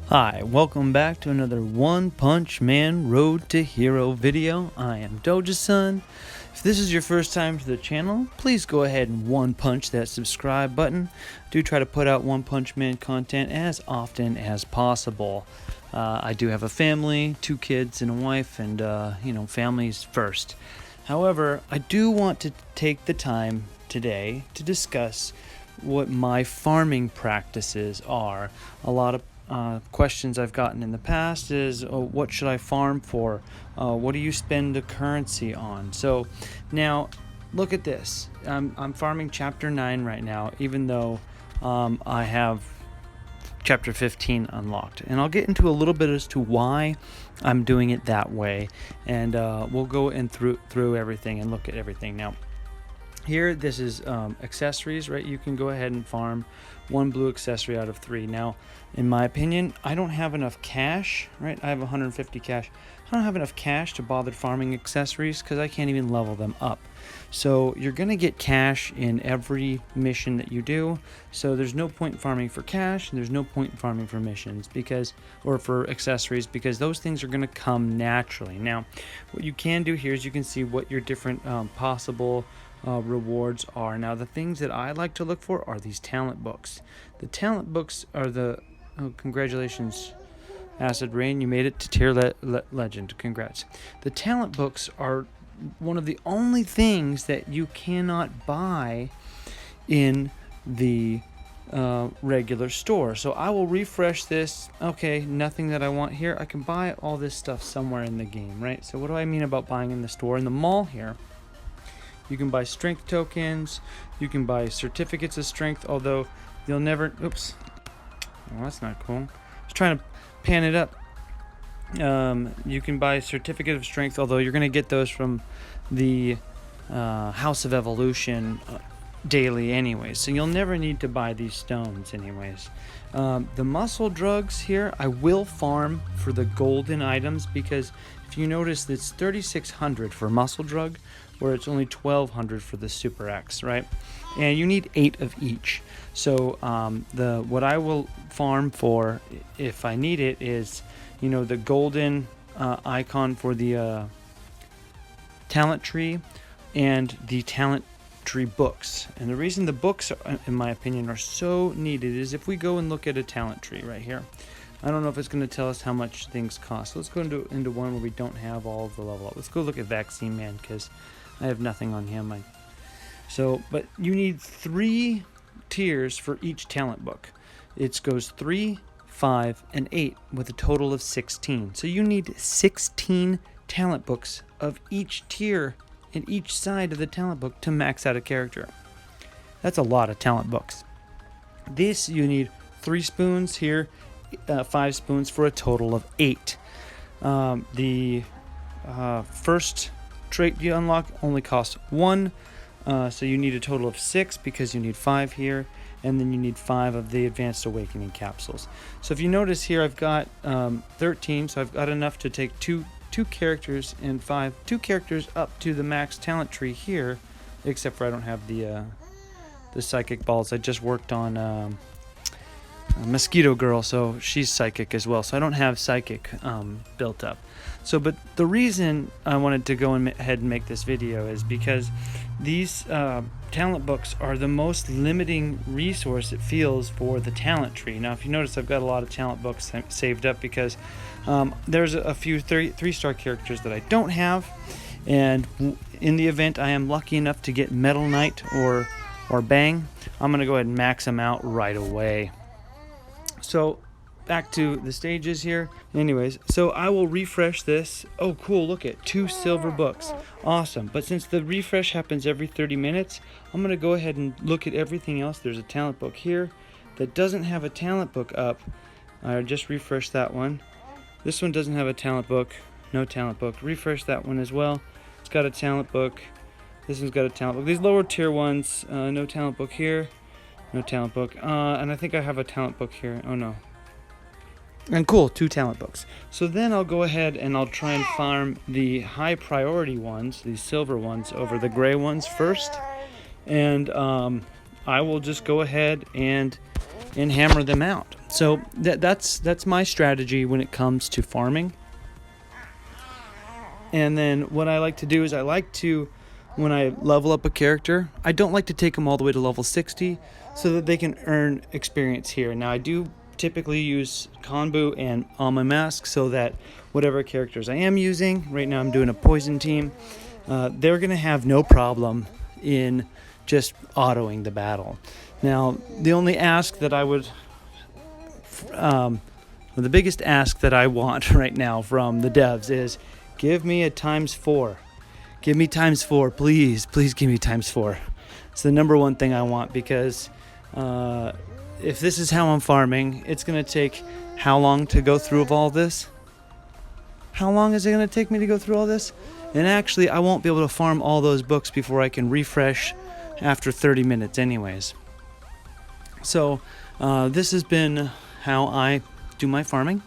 Hi, welcome back to another One Punch Man Road to Hero video. I am Doja-san. If this is your first time to the channel, please go ahead and one punch that subscribe button. I do try to put out One Punch Man content as often as possible. I do have a family, 2 kids and a wife, and family's first. However, I do want to take the time today to discuss what my farming practices are. A lot of questions I've gotten in the past is, what should I farm for? What do you spend the currency on? So now look at this. I'm farming chapter 9 right now, even though I have chapter 15 unlocked, and I'll get into a little bit as to why I'm doing it that way, and we'll go in through everything and look at everything. Now here, this is accessories, right? You can go ahead and farm 1 blue accessory out of 3. Now, in my opinion, I don't have enough cash, right? I have 150 cash. I don't have enough cash to bother farming accessories because I can't even level them up. So you're going to get cash in every mission that you do. So there's no point in farming for cash, and there's no point in farming for missions or for accessories, because those things are going to come naturally. Now, what you can do here is you can see what your different possible rewards are. Now, the things that I like to look for are these talent books. The talent books are congratulations, Acid Rain, you made it to tier legend. Congrats. The talent books are one of the only things that you cannot buy in the regular store. So I will refresh this. Okay, nothing that I want here. I can buy all this stuff somewhere in the game, right? So what do I mean about buying in the store? In the mall here, you can buy strength tokens, you can buy certificates of strength, although you'll never, oops, well, that's not cool. I was trying to pan it up. You can buy certificate of strength, although you're going to get those from the House of Evolution daily anyways, so you'll never need to buy these stones anyways. The muscle drugs here, I will farm for the golden items, because if you notice, it's 3,600 for muscle drug, where it's only 1,200 for the Super X, right? And you need 8 of each. So what I will farm for, if I need it, is the golden icon for the talent tree and the talent tree books. And the reason the books, in my opinion, are so needed is if we go and look at a talent tree right here. I don't know if it's going to tell us how much things cost. So let's go into one where we don't have all of the level up. Let's go look at Vaccine Man, because I have nothing on him. But you need 3 tiers for each talent book. It goes 3, 5, and 8 with a total of 16. So you need 16 talent books of each tier in each side of the talent book to max out a character. That's a lot of talent books. This, you need 3 spoons here, 5 spoons for a total of 8. The first trait you unlock only costs 1, so you need a total of 6 because you need 5 here, and then you need 5 of the Advanced Awakening capsules. So if you notice here, I've got 13, so I've got enough to take two characters and 2 characters up to the max talent tree here, except for I don't have the psychic balls. I just worked on Mosquito Girl, so she's psychic as well, so I don't have psychic built up. But the reason I wanted to go ahead and make this video is because these talent books are the most limiting resource, it feels, for the talent tree. Now, if you notice, I've got a lot of talent books saved up because there's a few 3-star characters that I don't have, and in the event I am lucky enough to get Metal Knight or Bang, I'm going to go ahead and max them out right away. So back to the stages here. Anyways, so I will refresh this. Oh, cool, look at 2 silver books. Awesome. But since the refresh happens every 30 minutes, I'm going to go ahead and look at everything else. There's a talent book here that doesn't have a talent book up. I just refreshed that one. This one doesn't have a talent book. No talent book. Refresh that one as well. It's got a talent book. This one's got a talent book. These lower tier ones, no talent book here. No talent book. And I think I have a talent book here. Oh, no. And cool, 2 talent books. So then I'll go ahead and I'll try and farm the high priority ones, these silver ones, over the gray ones first. And I will just go ahead and and hammer them out. So that's my strategy when it comes to farming. And then what I like to do is when I level up a character, I don't like to take them all the way to level 60 so that they can earn experience here. Now I do typically use Konbu and on my mask so that whatever characters I am using, right now I'm doing a poison team, they're going to have no problem in just autoing the battle. Now, the only ask that I would, the biggest ask that I want right now from the devs is give me a ×4. Give me ×4, please. Please give me ×4. It's the number one thing I want because if this is how I'm farming, it's going to take how long to go through of all this? How long is it going to take me to go through all this? And actually, I won't be able to farm all those books before I can refresh after 30 minutes anyways. So this has been how I do my farming.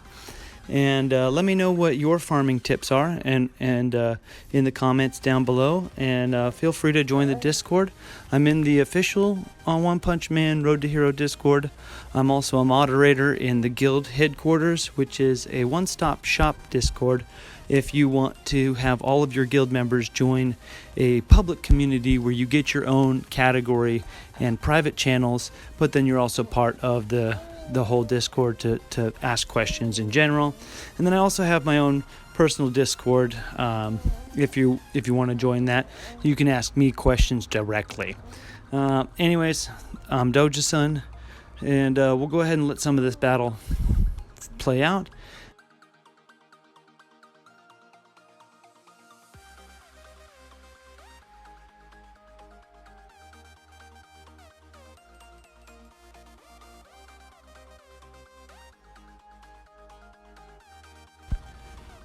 And let me know what your farming tips are and in the comments down below. And feel free to join the Discord. I'm in the official One Punch Man Road to Hero Discord. I'm also a moderator in the guild headquarters, which is a one-stop shop Discord if you want to have all of your guild members join a public community where you get your own category and private channels, but then you're also part of the whole Discord to ask questions in general. And then I also have my own personal Discord. If you want to join that, you can ask me questions directly. Anyways, I'm Doja-san, and we'll go ahead and let some of this battle play out.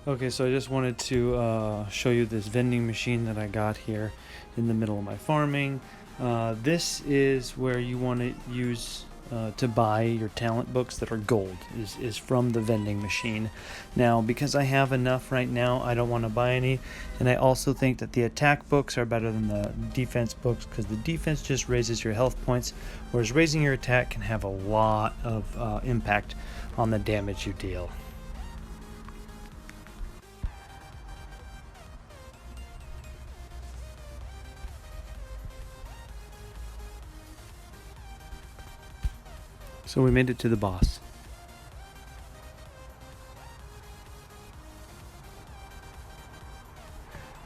Okay, so I just wanted to show you this vending machine that I got here in the middle of my farming. This is where you want to use to buy your talent books that are gold, is from the vending machine. Now, because I have enough right now, I don't want to buy any, and I also think that the attack books are better than the defense books because the defense just raises your health points, whereas raising your attack can have a lot of impact on the damage you deal. So we made it to the boss.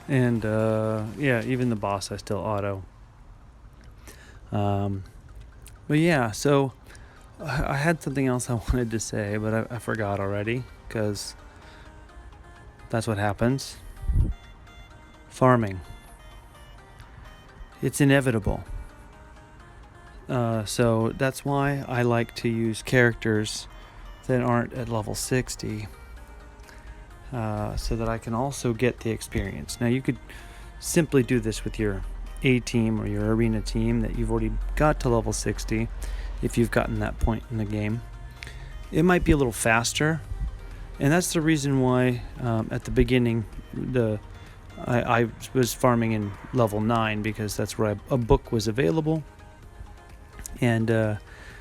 And yeah, even the boss I still auto. But yeah, so I had something else I wanted to say, but I forgot already, because that's what happens. Farming. It's inevitable. So that's why I like to use characters that aren't at level 60, so that I can also get the experience. Now you could simply do this with your A team or your arena team that you've already got to level 60 if you've gotten that point in the game. It might be a little faster, and that's the reason why at the beginning I was farming in level 9, because that's where a book was available. And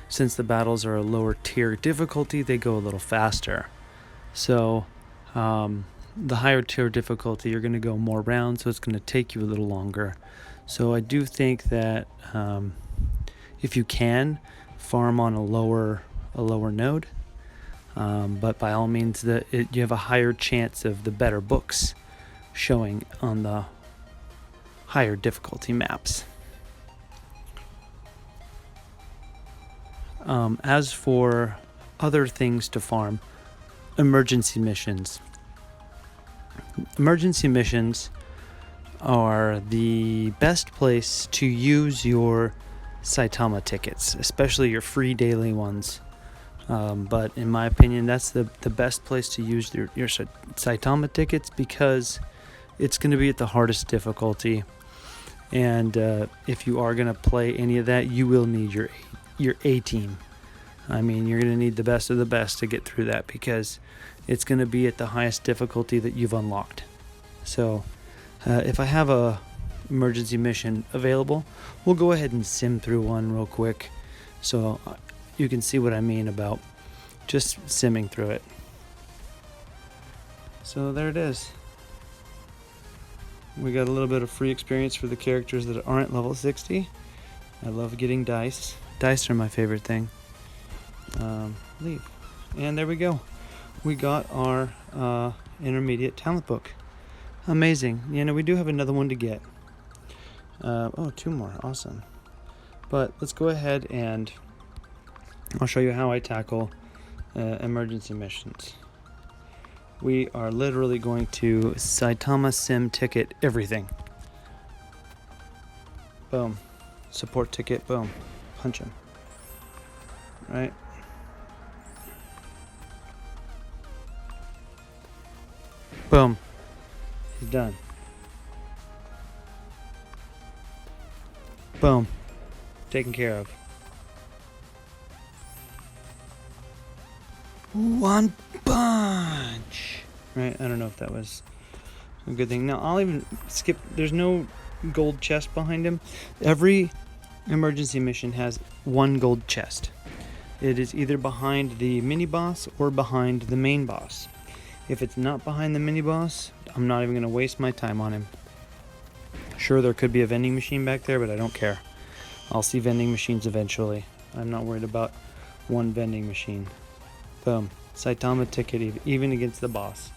since the battles are a lower tier difficulty, they go a little faster. So the higher tier difficulty, you're going to go more rounds, so it's going to take you a little longer. So I do think that if you can, farm on a lower node, but by all means, you have a higher chance of the better books showing on the higher difficulty maps. As for other things to farm, emergency missions. Emergency missions are the best place to use your Saitama tickets, especially your free daily ones. But in my opinion, that's the best place to use your Saitama tickets, because it's going to be at the hardest difficulty. And if you are going to play any of that, you will need your A team. I mean, you're going to need the best of the best to get through that, because it's going to be at the highest difficulty that you've unlocked. So if I have a emergency mission available, we'll go ahead and sim through one real quick. So you can see what I mean about just simming through it. So there it is. We got a little bit of free experience for the characters that aren't level 60. I love getting dice. Dice are my favorite thing. Leave. And there we go. We got our intermediate talent book. Amazing. We do have another one to get. Oh, 2 more. Awesome. But let's go ahead and I'll show you how I tackle emergency missions. We are literally going to Saitama Sim ticket everything. Boom. Support ticket. Boom. Punch him. Right? Boom. He's done. Boom. Taken care of. One punch. Right? I don't know if that was a good thing. Now, I'll even skip. There's no gold chest behind him. Every emergency mission has 1 gold chest. It is either behind the mini boss or behind the main boss. If it's not behind the mini boss, I'm not even going to waste my time on him. Sure, there could be a vending machine back there, but I don't care. I'll see vending machines eventually. I'm not worried about one vending machine. Boom. Saitama ticket even against the boss.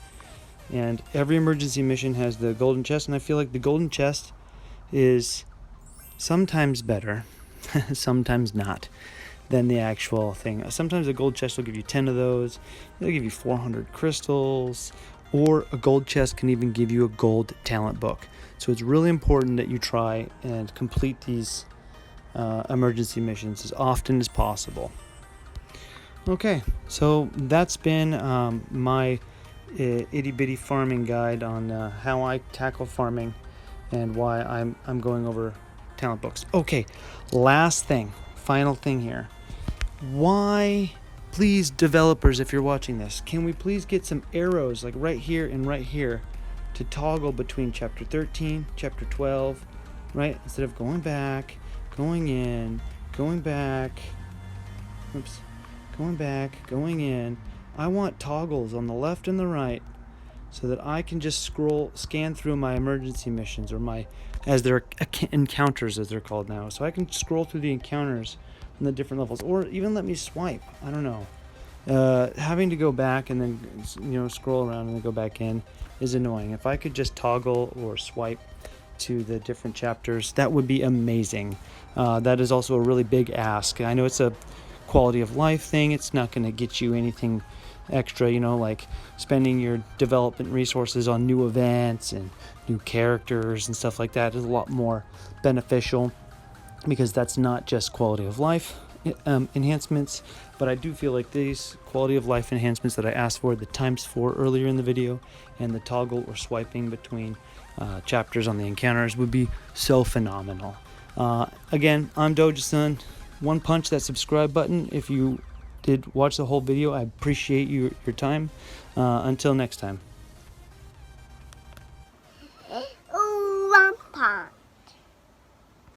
And every emergency mission has the golden chest, and I feel like the golden chest is sometimes better, sometimes not, than the actual thing. Sometimes a gold chest will give you 10 of those. It'll give you 400 crystals, or a gold chest can even give you a gold talent book. So it's really important that you try and complete these emergency missions as often as possible. Okay, so that's been my itty bitty farming guide on how I tackle farming and why I'm going over talent books. Okay, last thing, final thing here. Why, please, developers, if you're watching this, can we please get some arrows like right here and right here to toggle between chapter 13, chapter 12, right? Instead of going back, going in, going back, oops, going back, going in. I want toggles on the left and the right so that I can just scan through my emergency missions, or as they're encounters, as they're called now. So I can scroll through the encounters on the different levels, or even let me swipe. I don't know. Having to go back and then scroll around and then go back in is annoying. If I could just toggle or swipe to the different chapters, that would be amazing. That is also a really big ask. I know it's a quality of life thing. It's not going to get you anything extra, like spending your development resources on new events and new characters and stuff like that is a lot more beneficial, because that's not just quality of life enhancements, but I do feel like these quality of life enhancements that I asked for, the ×4 earlier in the video, and the toggle or swiping between chapters on the encounters would be so phenomenal. Again, I'm Doja-san. One punch that subscribe button if you did watch the whole video. I appreciate your time. Until next time.